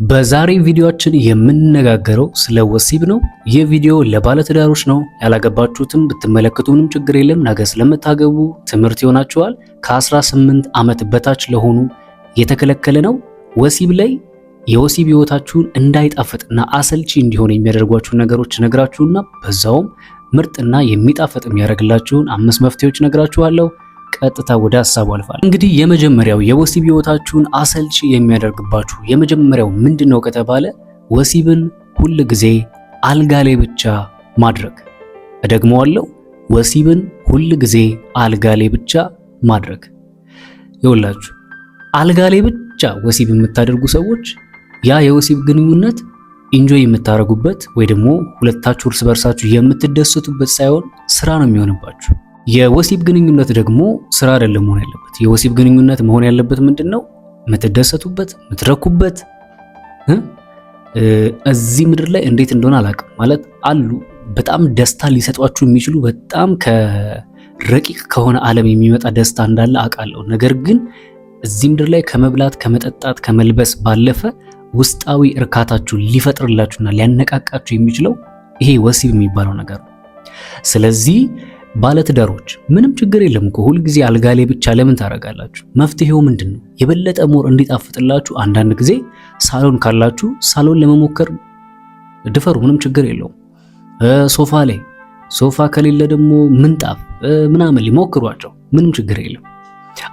በዛሬ ቪዲዮአችን የምንነጋገረው ስለ ወሲብ ነው። ይህ ቪዲዮ ለባለትዳሮች ነው። ያላገባችሁትም ብትመለከቱ ምንም ችግር የለም። ነገ ስለምታገቡ ትምህርት ይሆናችኋል። ከ18 ዓመት በታች ለሆኑ የተከለከለ ነው። ወሲብ ላይ የወሲብ ህይወታችሁን እንዳይጣፍጥና አሰልቺ እንዲሆን የሚያደርጓችሁን ነገሮች ነግራችሁና በዛውም ምርጥና የሚጣፍጥ የሚያደርግላችሁን 5 መፍትሄዎች ነግራችኋለሁ። ቀጥታ ወደ ሐሳቡ አልፋለሁ። እንግዲህ የመጀመሪያው የወሲብ ህይወታችሁን አሰልቺ የሚያደርግባችሁ የመጀመሪያው ምንድነው ከተባለ ወሲብን ሁል ጊዜ አልጋ ላይ ብቻ ማድረግ። እደግመዋለሁ፣ ወሲብን ሁል ጊዜ አልጋ ላይ ብቻ ማድረግ። ይኸውላችሁ አልጋ ላይ ብቻ ወሲብ የምታደርጉ ሰዎች ያ የወሲብ ግንኙነት ኢንጆይ የምታደርጉበት ወይ ደግሞ ሁለታችሁ እርስ በርሳችሁ የምትደሰቱበት ሳይሆን ስራ ነው የሚሆንባችሁ። የወሲብ ግንኙነት ደግሞ ስራ አይደለም መሆን ያለበት። የወሲብ ግንኙነት መሆን ያለበት ምንድነው? የምትደሰቱበት፣ የምትረኩበት። እዚህ ምድር ላይ እንዴት እንደሆነ አላውቅም፣ ማለት አሉ በጣም ደስታ ሊሰጧችሁ የሚችሉ በጣም ከረቂቅ ከሆነ ዓለም የሚመጣ ደስታ እንዳለ አውቃለሁ። ነገር ግን እዚህ ምድር ላይ ከመብላት፣ ከመጠጣት፣ ከመልበስ ባለፈ ውስጣዊ እርካታችሁ ሊፈጥርላችሁና ሊያነቃቃችሁ የሚችለው ይሄ ወሲብ የሚባለው ነገር ነው። ስለዚህ ባለትዳሮች ምንም ችግር የለም እኮ ሁል ጊዜ አልጋ ላይ ብቻ ለምን ታደርጋላችሁ? መፍትሄው ምንድነው? የበለጠ ሞር እንዲጣፍጥላችሁ አንዳንድ ጊዜ ሳሎን ካላችሁ ሳሎን ለመሞከር ድፈሩ፣ ምንም ችግር የለውም። ሶፋ ላይ፣ ሶፋ ከሌለ ደግሞ ምንጣፍ ምናምን ሊሞክሯቸው፣ ምንም ችግር የለም።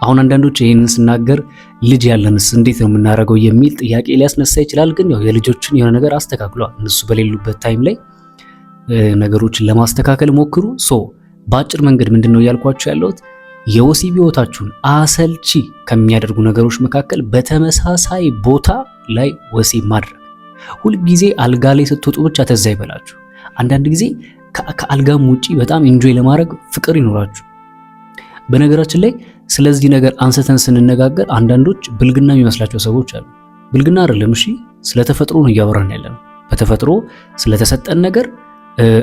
አሁን አንዳንዶች ይሄንን ስናገር ልጅ ያለንስ እንዴት ነው የምናደርገው የሚል ጥያቄ ሊያስነሳ ይችላል። ግን ያው የልጆችን የሆነ ነገር አስተካክሏል። እነሱ በሌሉበት ታይም ላይ ነገሮችን ለማስተካከል ሞክሩ። በአጭር መንገድ ምንድነው እያልኳችሁ ያለሁት የወሲብ ህይወታችሁን አሰልቺ ከሚያደርጉ ነገሮች መካከል በተመሳሳይ ቦታ ላይ ወሲብ ማድረግ። ሁልጊዜ አልጋ ላይ ስትወጡ ብቻ ተዛ ይበላችሁ። አንዳንድ ጊዜ ከአልጋም ውጪ በጣም ኢንጆይ ለማድረግ ፍቅር ይኖራችሁ። በነገራችን ላይ ስለዚህ ነገር አንስተን ስንነጋገር አንዳንዶች ብልግና የሚመስላቸው ሰዎች አሉ። ብልግና አይደለም፣ እሺ፣ ስለተፈጥሮ ነው እያወራን ያለነው። በተፈጥሮ ስለተሰጠን ነገር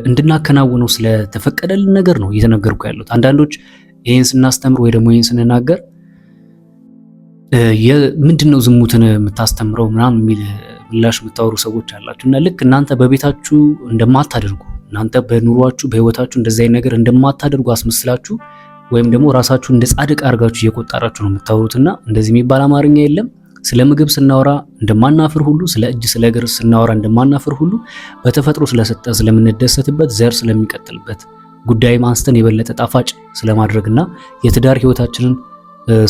እንድናከናውነው ስለተፈቀደልን ነገር ነው እየተነገርኩ ያለሁት። አንዳንዶች ይሄን ስናስተምር ወይ ደግሞ ይሄን ስንናገር ምንድነው ዝሙትን የምታስተምረው ምናምን የሚል ምላሽ የምታወሩ ሰዎች አላችሁ። እና ልክ እናንተ በቤታችሁ እንደማታደርጉ፣ እናንተ በኑሯችሁ በህይወታችሁ እንደዚህ አይነት ነገር እንደማታደርጉ አስመስላችሁ ወይም ደግሞ ራሳችሁ እንደ ጻድቅ አድርጋችሁ እየቆጠራችሁ ነው የምታወሩትና እንደዚህ የሚባል አማርኛ የለም። ስለ ምግብ ስናወራ እንደማናፍር ሁሉ፣ ስለ እጅ ስለ እግር ስናወራ እንደማናፍር ሁሉ በተፈጥሮ ስለሰጠን ስለምንደሰትበት ዘር ስለሚቀጥልበት ጉዳይ አንስተን የበለጠ ጣፋጭ ስለማድረግና የትዳር ህይወታችንን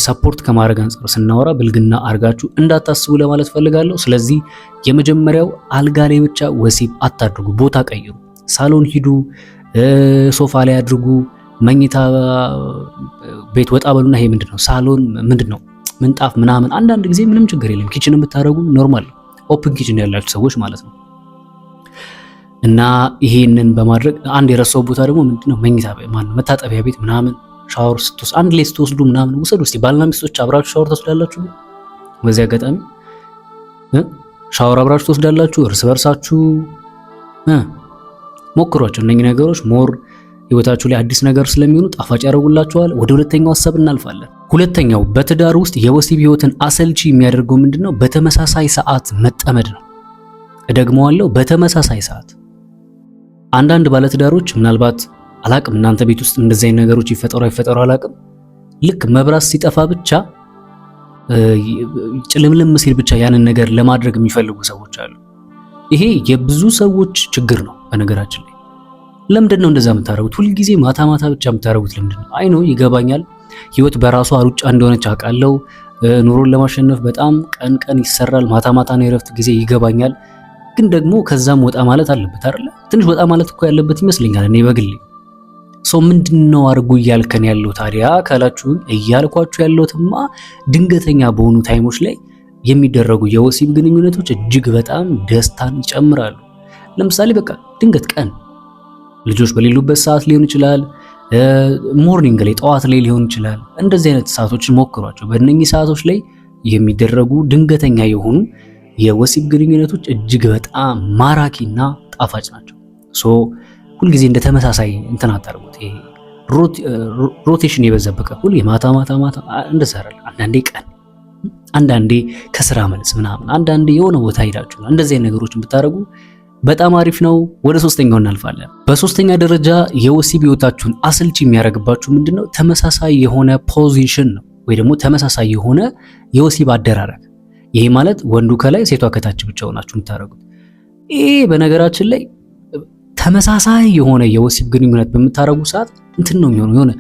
ሰፖርት ከማድረግ አንጻር ስናወራ ብልግና አርጋችሁ እንዳታስቡ ለማለት ፈልጋለሁ። ስለዚህ የመጀመሪያው አልጋ ላይ ብቻ ወሲብ አታድርጉ። ቦታ ቀይሩ። ሳሎን ሂዱ፣ ሶፋ ላይ አድርጉ፣ መኝታ ቤት ወጣ በሉና ይሄ ምንድነው ሳሎን ምንድነው ምንጣፍ ምናምን አንዳንድ ጊዜ ምንም ችግር የለም። ኪችን ብታደርጉ ኖርማል ኦፕን ኪችን ያላችሁ ሰዎች ማለት ነው። እና ይሄንን በማድረግ አንድ የረሳው ቦታ ደግሞ ምንድነው መኝታ ቤት መታጠቢያ ቤት ምናምን ሻወር ስትወስዱ አንድ ላይ ስትወስዱ ምናምን ውሰዱ። እስቲ ባልና ሚስቶች አብራችሁ ሻወር ትወስዳላችሁ? በዚህ አጋጣሚ ሻወር አብራችሁ ትወስዳላችሁ? እርስ በርሳችሁ ሞክሯቸው። እነኚህ ነገሮች ሞር ህይወታችሁ ላይ አዲስ ነገር ስለሚሆኑ ጣፋጭ ያደርጉላችኋል። ወደ ሁለተኛው ሐሳብ እናልፋለን። ሁለተኛው በትዳር ውስጥ የወሲብ ህይወትን አሰልቺ የሚያደርገው ምንድነው? በተመሳሳይ ሰዓት መጠመድ ነው። እደግመዋለሁ፣ በተመሳሳይ ሰዓት። አንዳንድ ባለትዳሮች ምናልባት አላቅም፣ እናንተ ቤት ውስጥ እንደዚህ አይነት ነገሮች ይፈጠሩ አላቅም። ልክ መብራት ሲጠፋ ብቻ ጭልምልም ሲል ብቻ ያንን ነገር ለማድረግ የሚፈልጉ ሰዎች አሉ። ይሄ የብዙ ሰዎች ችግር ነው በነገራችን ላይ። ለምንድን ነው እንደዛ የምታደርጉት? ሁልጊዜ ማታ ማታ ብቻ የምታደርጉት ለምንድን ነው? አይ ነው ይገባኛል። ህይወት በራሷ ሩጫ እንደሆነች አውቃለሁ። ኑሮን ለማሸነፍ በጣም ቀን ቀን ይሰራል፣ ማታ ማታ ነው የረፍት ጊዜ፣ ይገባኛል። ግን ደግሞ ከዛም ወጣ ማለት አለበት አይደል? ትንሽ ወጣ ማለት እኮ ያለበት ይመስለኛል እኔ በግሌ። ምንድነው አድርጉ እያልከን ያለው ታዲያ ካላችሁ፣ እያልኳችሁ ያለውትማ ድንገተኛ በሆኑ ታይሞች ላይ የሚደረጉ የወሲብ ግንኙነቶች እጅግ በጣም ደስታን ይጨምራሉ። ለምሳሌ በቃ ድንገት ቀን ልጆች በሌሉበት ሰዓት ሊሆን ይችላል፣ ሞርኒንግ ላይ ጠዋት ላይ ሊሆን ይችላል። እንደዚህ አይነት ሰዓቶችን ሞክሯቸው። በእነኚህ ሰዓቶች ላይ የሚደረጉ ድንገተኛ የሆኑ የወሲብ ግንኙነቶች እጅግ በጣም ማራኪና ጣፋጭ ናቸው። ሁልጊዜ እንደ ተመሳሳይ እንትን አታርጉት። ይሄ ሮቴሽን የበዛበት ሁሌ ማታ ማታ ማታ እንደዛ አይደል። አንዳንዴ ቀን አንዳንዴ ከስራ መልስ ምናምን፣ አንዳንዴ የሆነ ቦታ ሄዳችሁ እንደዚህ አይነት ነገሮችን ብታደርጉ በጣም አሪፍ ነው። ወደ ሶስተኛው እናልፋለን። በሶስተኛ ደረጃ የወሲብ ህይወታችሁን አሰልቺ የሚያደርግባችሁ ምንድነው? ተመሳሳይ የሆነ ፖዚሽን ነው ወይ ደግሞ ተመሳሳይ የሆነ የወሲብ አደራረግ። ይሄ ማለት ወንዱ ከላይ ሴቷ ከታች ብቻ ሆናችሁ የምታደርጉት። ይሄ በነገራችን ላይ ተመሳሳይ የሆነ የወሲብ ግንኙነት በምታደርጉ ሰዓት እንትን ነው የሚሆነው፣ የሆነ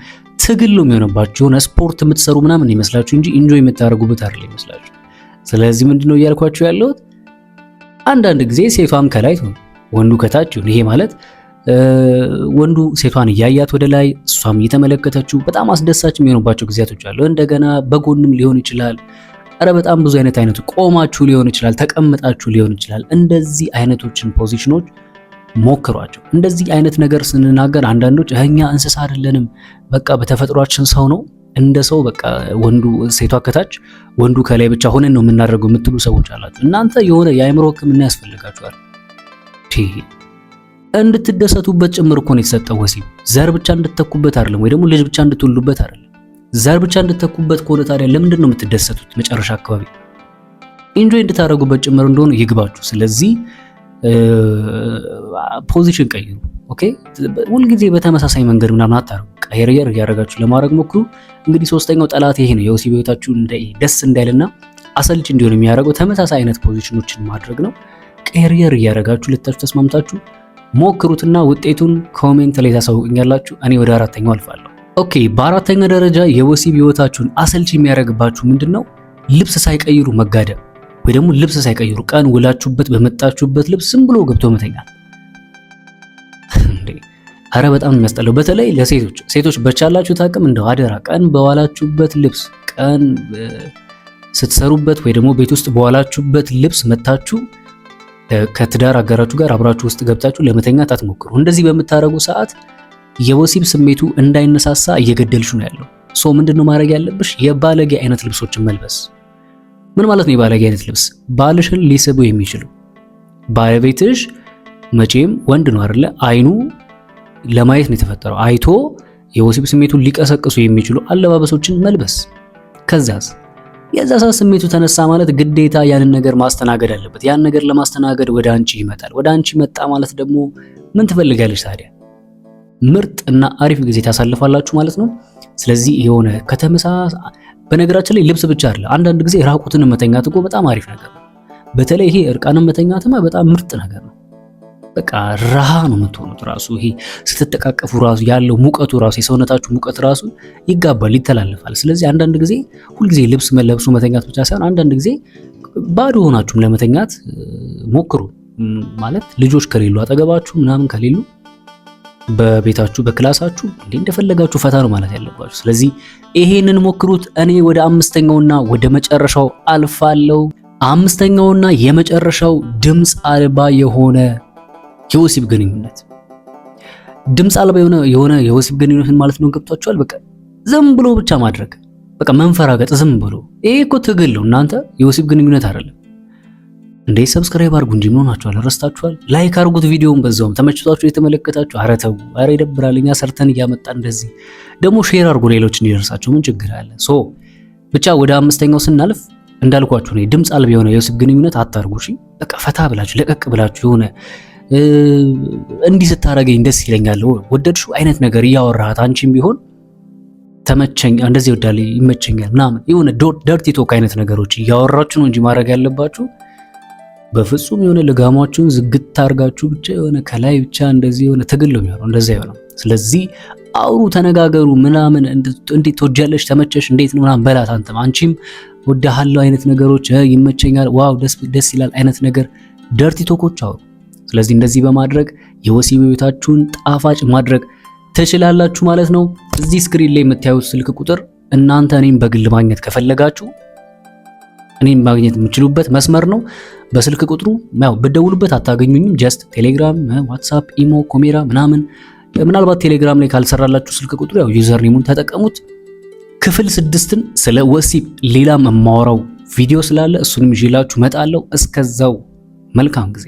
ትግል ነው የሚሆነባችሁ። የሆነ ስፖርት የምትሰሩ ምናምን ይመስላችሁ እንጂ ኢንጆይ የምታደርጉበት አይደል ይመስላችሁ። ስለዚህ ምንድነው እያልኳችሁ ያለሁት አንዳንድ ጊዜ ሴቷም ከላይ ትሆን ወንዱ ከታች ይሁን። ይሄ ማለት ወንዱ ሴቷን እያያት ወደ ላይ እሷም እየተመለከተችው በጣም አስደሳች የሚሆኑባቸው ጊዜያቶች አሉ። እንደገና በጎንም ሊሆን ይችላል። በጣም ብዙ አይነት ቆማችሁ ሊሆን ይችላል፣ ተቀምጣችሁ ሊሆን ይችላል። እንደዚህ አይነቶችን ፖዚሽኖች ሞክሯቸው። እንደዚህ አይነት ነገር ስንናገር አንዳንዶች እኛ እንስሳ አይደለንም፣ በቃ በተፈጥሯችን ሰው ነው እንደ ሰው በቃ ወንዱ ሴቷ ከታች ወንዱ ከላይ ብቻ ሆነን ነው የምናደርገው የምትሉ ሰዎች አላችሁ። እናንተ የሆነ የአእምሮ ሕክምና ያስፈልጋችኋል። እንድትደሰቱበት ጭምር እኮ ነው የተሰጠው ወሲብ። ዘር ብቻ እንድትተኩበት አይደለም፣ ወይ ደግሞ ልጅ ብቻ እንድትወልዱበት አይደለም። ዘር ብቻ እንድትተኩበት ከሆነ ታዲያ ለምንድን ነው የምትደሰቱት? መጨረሻ አካባቢ ኢንጆይ እንድታደርጉበት ጭምር እንደሆነ ይግባችሁ። ስለዚህ ፖዚሽን ቀይሩ። ኦኬ፣ ሁልጊዜ በተመሳሳይ መንገድ ምናምን አታርጉ። ቀየር እያደረጋችሁ ለማድረግ ሞክሩ። እንግዲህ ሶስተኛው ጠላት ይሄ ነው። የወሲብ ህይወታችሁ ደስ እንዳይልና አሰልች እንዲሆን የሚያደርገው ተመሳሳይ አይነት ፖዚሽኖችን ማድረግ ነው። ቀየር እያደረጋችሁ ልታችሁ ተስማምታችሁ ሞክሩትና ውጤቱን ኮሜንት ላይ ታሳውቁኛላችሁ። እኔ ወደ አራተኛው አልፋለሁ። ኦኬ፣ በአራተኛ ደረጃ የወሲብ ህይወታችሁን አሰልች የሚያደርግባችሁ ምንድነው? ልብስ ሳይቀይሩ መጋደም ወይ ደግሞ ልብስ ሳይቀይሩ ቀን ውላችሁበት በመጣችሁበት ልብስ ዝም ብሎ ገብቶ መተኛት። አረ በጣም የሚያስጠላው። በተለይ ሴቶች በቻላችሁ ታቅም እንደው አደራ ቀን በዋላችሁበት ልብስ፣ ቀን ስትሰሩበት ወይ ደግሞ ቤት ውስጥ በዋላችሁበት ልብስ መታችሁ ከትዳር አጋራችሁ ጋር አብራችሁ ውስጥ ገብታችሁ ለመተኛት አትሞክሩ። እንደዚህ በምታረጉ ሰዓት የወሲብ ስሜቱ እንዳይነሳሳ እየገደልሽ ነው ያለው። ምንድነው ማድረግ ያለብሽ? የባለጌ አይነት ልብሶችን መልበስ። ምን ማለት ነው የባለጌ አይነት ልብስ? ባልሽን ሊስቡ የሚችሉ ባለቤትሽ መቼም ወንድ ነው አይደለ? አይኑ ለማየት ነው የተፈጠረው። አይቶ የወሲብ ስሜቱን ሊቀሰቅሱ የሚችሉ አለባበሶችን መልበስ። ከዛስ የዛ ሰው ስሜቱ ተነሳ ማለት ግዴታ ያንን ነገር ማስተናገድ አለበት። ያን ነገር ለማስተናገድ ወደ አንቺ ይመጣል። ወደ አንቺ መጣ ማለት ደግሞ ምን ትፈልጋለሽ ታዲያ? ምርጥ እና አሪፍ ጊዜ ታሳልፋላችሁ ማለት ነው። ስለዚህ የሆነ በነገራችን ላይ ልብስ ብቻ አይደለም፣ አንዳንድ ጊዜ ራቁትን መተኛት እኮ በጣም አሪፍ ነገር ነው። በተለይ ይሄ እርቃንን መተኛትማ በጣም ምርጥ ነገር ነው። በቃ ረሃ ነው የምትሆኑት። ራሱ ይሄ ስትተቃቀፉ ራሱ ያለው ሙቀቱ ራሱ የሰውነታችሁ ሙቀት ራሱ ይጋባል፣ ይተላለፋል። ስለዚህ አንዳንድ ጊዜ ሁልጊዜ ልብስ ለብሶ መተኛት ብቻ ሳይሆን አንዳንድ ጊዜ ባዶ ሆናችሁም ለመተኛት ሞክሩ። ማለት ልጆች ከሌሉ አጠገባችሁ ምናምን ከሌሉ በቤታችሁ በክላሳችሁ እንደፈለጋችሁ ፈታ ነው ማለት ያለባችሁ። ስለዚህ ይሄንን ሞክሩት። እኔ ወደ አምስተኛውና ወደ መጨረሻው አልፋለሁ። አምስተኛውና የመጨረሻው ድምፅ አልባ የሆነ የወሲብ ግንኙነት። ድምፅ አልባ የሆነ የወሲብ ግንኙነትን ማለት ነው ገብቷችኋል? በቃ ዝም ብሎ ብቻ ማድረግ፣ በቃ መንፈራገጥ፣ ዝም ብሎ። ይሄ እኮ ትግል ነው እናንተ፣ የወሲብ ግንኙነት አይደለም እንዴ። ሰብስክራይብ አድርጉ እንጂ ምን ሆናችኋል? ረስታችኋል? ላይክ አድርጉት ቪዲዮውን፣ በዛውም ተመችቷችሁ የተመለከታችሁ። ኧረ ተው፣ ኧረ ይደብራል። እኛ ሰርተን እያመጣ እንደዚህ ደግሞ ሼር አድርጉ ሌሎች እንዲደርሳቸው፣ ምን ችግር አለ? ብቻ ወደ አምስተኛው ስናልፍ እንዳልኳችሁ ነው ድምፅ አልባ የሆነ የወሲብ ግንኙነት አታርጉ። እሺ በቃ ፈታ ብላችሁ ለቀቅ ብላችሁ የሆነ እንዲህ ስታረገኝ ደስ ይለኛል ወደድሽው አይነት ነገር እያወራሃት አንቺም ቢሆን ተመቸኝ እንደዚህ ወዳለ ይመቸኛል ምናምን የሆነ ደርቲ ቶክ አይነት ነገሮች እያወራችሁ ነው እንጂ ማድረግ ያለባችሁ በፍጹም የሆነ ለጋማችሁን ዝግት አርጋችሁ ብቻ የሆነ ከላይ ብቻ እንደዚህ የሆነ ትግል ነው የሚሆነው። እንደዛ ይሆናል። ስለዚህ አውሩ፣ ተነጋገሩ። ምናምን እንዴት ትወጃለሽ፣ ተመቸሽ፣ እንዴት ነው ምናምን በላት። አንቺም ወዳሃለው አይነት ነገሮች ይመቸኛል፣ ዋው ደስ ይላል አይነት ነገር ደርቲ ቶኮች አውሩ። ስለዚህ እንደዚህ በማድረግ የወሲብ ህይወታችሁን ጣፋጭ ማድረግ ትችላላችሁ ማለት ነው። እዚህ ስክሪን ላይ የምታዩት ስልክ ቁጥር እናንተ እኔም በግል ማግኘት ከፈለጋችሁ እኔም ማግኘት የምትችሉበት መስመር ነው። በስልክ ቁጥሩ በደውሉበት አታገኙኝም። ጀስት ቴሌግራም፣ ዋትስአፕ፣ ኢሞ፣ ኮሜራ ምናምን ምናልባት ቴሌግራም ላይ ካልሰራላችሁ ስልክ ቁጥሩ ዩዘር ኔሙን ተጠቀሙት። ክፍል 6ን ስለ ወሲብ ሌላም የማወራው ቪዲዮ ስላለ እሱንም ይዤላችሁ እመጣለሁ። እስከዛው መልካም ጊዜ